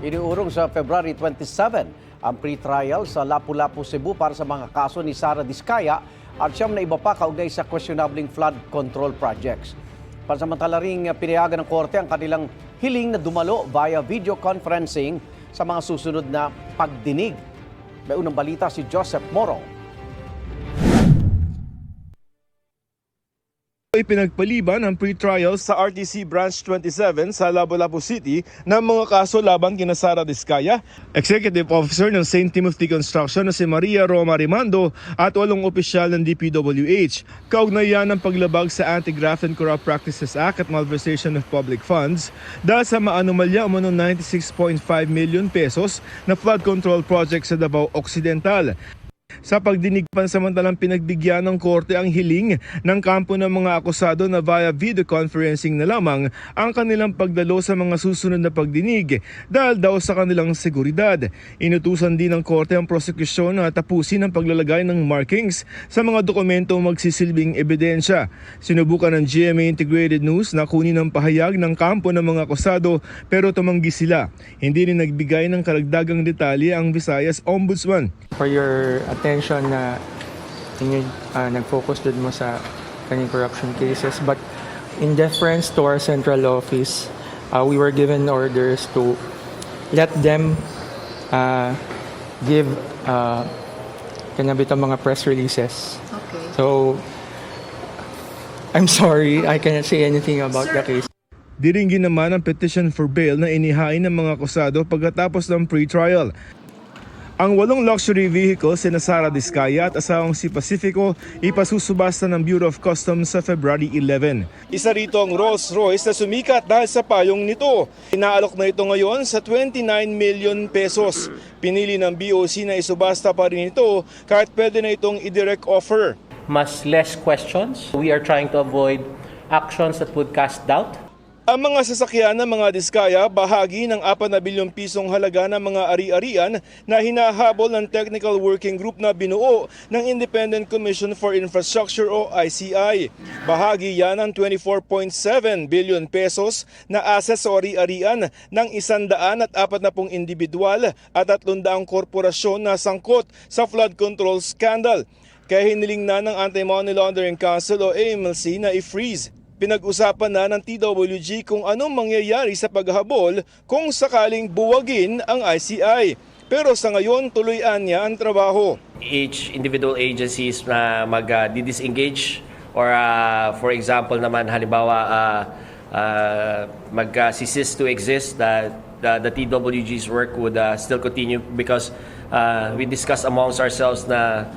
Iniurong sa February 27 ang pre-trial sa Lapu-Lapu, Cebu para sa mga kaso ni Sara Diskaya at siyam na iba pa kaugnay sa questionabling flood control projects. Pansamantala ring pinayagan ng korte ang kanilang hiling na dumalo via video conferencing sa mga susunod na pagdinig. May unang balita si Joseph Morong. Ipinagpaliban ang pre-trial sa RTC Branch 27 sa Lapu-Lapu City ng mga kaso laban kina Sara Diskaya, Executive Officer ng St. Timothy Construction na si Maria Roma Rimando at 8 opisyal ng DPWH. Kaugnayan ng paglabag sa Anti-Graft and Corrupt Practices Act at malversation of public funds dahil sa maanomalya umano 96.5 million pesos na flood control project sa Davao Occidental. Sa pagdinig pansamantalang pinagbigyan ng korte ang hiling ng kampo ng mga akusado na via video conferencing na lamang ang kanilang pagdalo sa mga susunod na pagdinig dahil daw sa kanilang seguridad. Inutusan din ng korte ang prosekusyon na tapusin ang paglalagay ng markings sa mga dokumentong magsisilbing ebidensya. Sinubukan ng GMA Integrated News na kunin ang pahayag ng kampo ng mga akusado pero tumanggi sila. Hindi rin nagbigay ng karagdagang detalye ang Visayas Ombudsman. For your attention na nag-focus dun mo sa kanyang corruption cases. But in deference to our central office, we were given orders to let them give kanabitang mga press releases. Okay. So, I'm sorry, I cannot say anything about the case. Diringgin naman ang petition for bail na inihain ng mga akusado pagkatapos ng pre-trial. Ang 8 luxury vehicles sina Sara Diskaya at asawang si Pacifico ipasusubasta ng Bureau of Customs sa February 11. Isa rito ang Rolls-Royce na sumikat dahil sa payong nito. Inaalok na ito ngayon sa 29 million pesos. Pinili ng BOC na isubasta pa rin ito kahit pwede na itong i-direct offer. Mas less questions. We are trying to avoid actions that would cast doubt. Ang mga sasakyan ng mga Diskaya bahagi ng 4 na bilyong pisong halaga ng mga ari-arian na hinahabol ng Technical Working Group na binuo ng Independent Commission for Infrastructure o ICI. Bahagi yan ng 24.7 billion pesos na assets o ari-arian ng 140 individual at 300 korporasyon na sangkot sa flood control scandal. Kaya hiniling na ng Anti-Money Laundering Council o AMLC na i-freeze. Pinag-usapan na ng TWG kung anong mangyayari sa paghabol kung sakaling buwagin ang ICI. Pero sa ngayon, tuloy-an niya ang trabaho. Each individual agencies na mag-disengage or for example naman halimbawa mag-cease to exist, the TWG's work would still continue because we discuss amongst ourselves na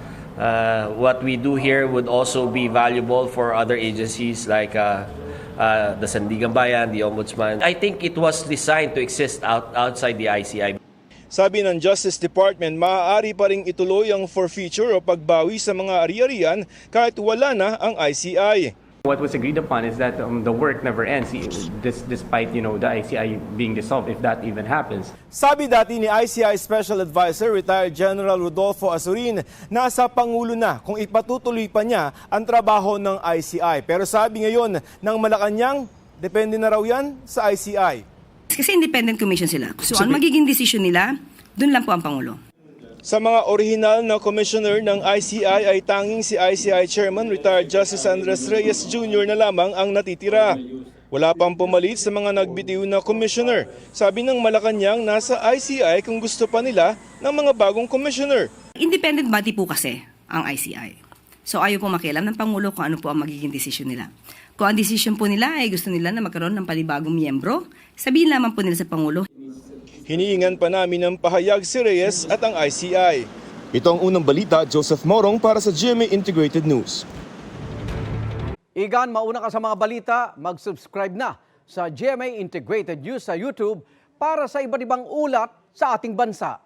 what we do here would also be valuable for other agencies like the Sandigan Bayan, the Ombudsman. I think it was designed to exist outside the ICI. Sabi ng Justice Department, maaari pa ring ituloy ang forfeiture o pagbawi sa mga ari-arian kahit wala na ang ICI. What was agreed upon is that the work never ends, despite the ICI being dissolved, if that even happens. Sabi dati ni ICI Special Advisor Retired General Rodolfo Azurin, nasa Pangulo na kung ipatutuloy pa niya ang trabaho ng ICI. Pero sabi ngayon ng Malacanang, depende na raw yan sa ICI. Kasi independent commission sila. So, ang magiging decision nila, dun lang po ang Pangulo. Sa mga orihinal na commissioner ng ICI ay tanging si ICI Chairman Retired Justice Andres Reyes Jr. na lamang ang natitira. Wala pang pumalit sa mga nagbitiw na commissioner. Sabi ng Malacanang, nasa ICI kung gusto pa nila ng mga bagong commissioner. Independent body po kasi ang ICI. So ayaw po makialam ng Pangulo kung ano po ang magiging decision nila. Kung ang decision po nila ay gusto nila na magkaroon ng panibagong miyembro, sabihin lamang po nila sa Pangulo. Hinihingan pa namin ng pahayag si Reyes at ang ICI. Ito ang unang balita, Joseph Morong para sa GMA Integrated News. Igan, mauna ka sa mga balita, mag-subscribe na sa GMA Integrated News sa YouTube para sa iba't ibang ulat sa ating bansa.